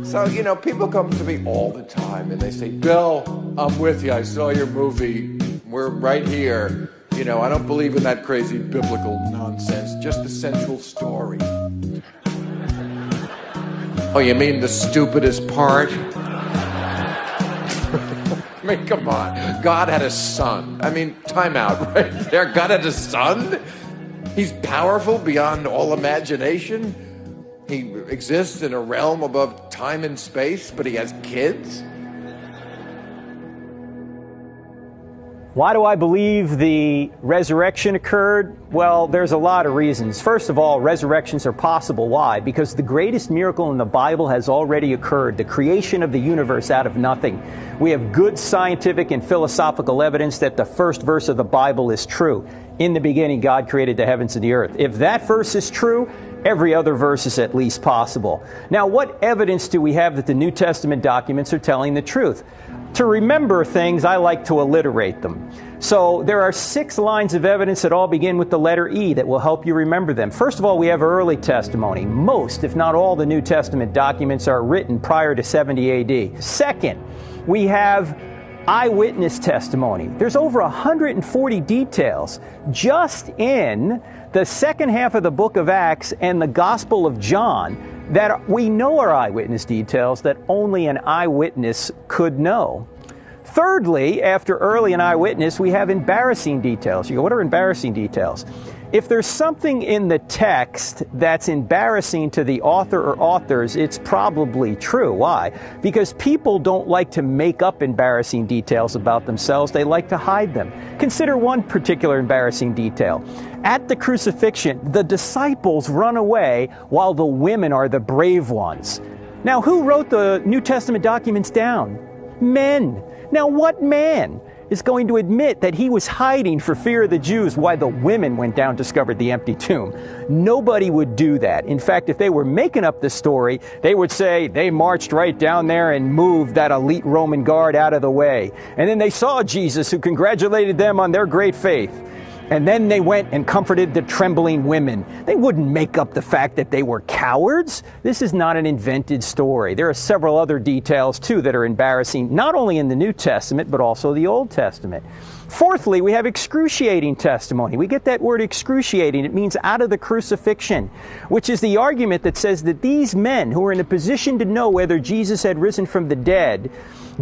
So, people come to me all the time and they say, Bill, I'm with you. I saw your movie. We're right here. I don't believe in that crazy biblical nonsense. Just the central story. Oh, you mean the stupidest part? I mean, come on. God had a son. Time out right there. God had a son? He's powerful beyond all imagination. He exists in a realm above time and space, but he has kids? Why do I believe the resurrection occurred? Well, there's a lot of reasons. First of all, resurrections are possible. Why? Because the greatest miracle in the Bible has already occurred, the creation of the universe out of nothing. We have good scientific and philosophical evidence that the first verse of the Bible is true. In the beginning, God created the heavens and the earth. If that verse is true, every other verse is at least possible. Now, what evidence do we have that the New Testament documents are telling the truth? To remember things, I like to alliterate them. So there are 6 lines of evidence that all begin with the letter E that will help you remember them. First of all, we have early testimony. Most, if not all, the New Testament documents are written prior to 70 A.D. Second, we have eyewitness testimony. There's over 140 details just in the second half of the book of Acts and the Gospel of John that we know are eyewitness details that only an eyewitness could know. Thirdly, after early and eyewitness, we have embarrassing details. You go, what are embarrassing details? If there's something in the text that's embarrassing to the author or authors, it's probably true. Why? Because people don't like to make up embarrassing details about themselves. They like to hide them. Consider one particular embarrassing detail. At the crucifixion, the disciples run away while the women are the brave ones. Now, who wrote the New Testament documents down? Men. Now, what man is going to admit that he was hiding for fear of the Jews while the women went down and discovered the empty tomb? Nobody would do that. In fact, if they were making up the story, they would say they marched right down there and moved that elite Roman guard out of the way. And then they saw Jesus, who congratulated them on their great faith. And then they went and comforted the trembling women. They wouldn't make up the fact that they were cowards. This is not an invented story. There are several other details, too, that are embarrassing, not only in the New Testament, but also the Old Testament. Fourthly, we have excruciating testimony. We get that word excruciating. It means out of the crucifixion, which is the argument that says that these men who were in a position to know whether Jesus had risen from the dead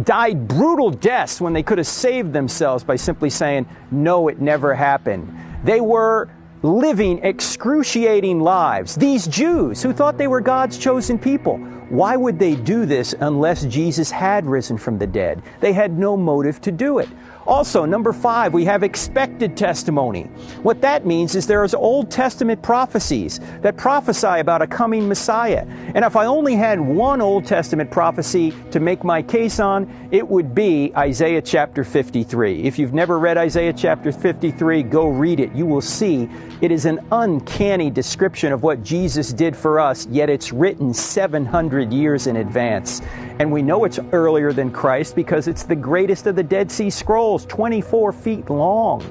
died brutal deaths when they could have saved themselves by simply saying, no, it never happened. They were living excruciating lives. These Jews who thought they were God's chosen people, why would they do this unless Jesus had risen from the dead? They had no motive to do it. Also, number 5, we have expected testimony. What that means is there's Old Testament prophecies that prophesy about a coming Messiah. And if I only had one Old Testament prophecy to make my case on, it would be Isaiah chapter 53. If you've never read Isaiah chapter 53, go read it. You will see it is an uncanny description of what Jesus did for us, yet it's written 700 years in advance. And we know it's earlier than Christ because it's the greatest of the Dead Sea Scrolls, 24 feet long.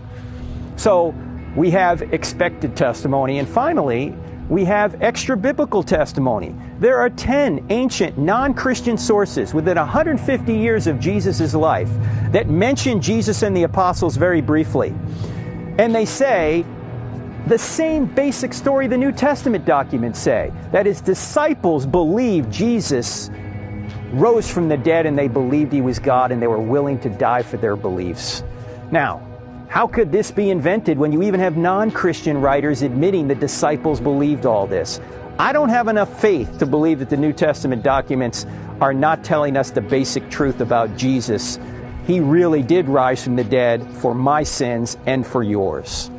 So we have expected testimony. And finally, we have extra-biblical testimony. There are 10 ancient non-Christian sources within 150 years of Jesus' life that mention Jesus and the apostles very briefly. And they say the same basic story the New Testament documents say, that his disciples believed Jesus rose from the dead and they believed he was God and they were willing to die for their beliefs. Now, how could this be invented when you even have non-Christian writers admitting the disciples believed all this? I don't have enough faith to believe that the New Testament documents are not telling us the basic truth about Jesus. He really did rise from the dead for my sins and for yours.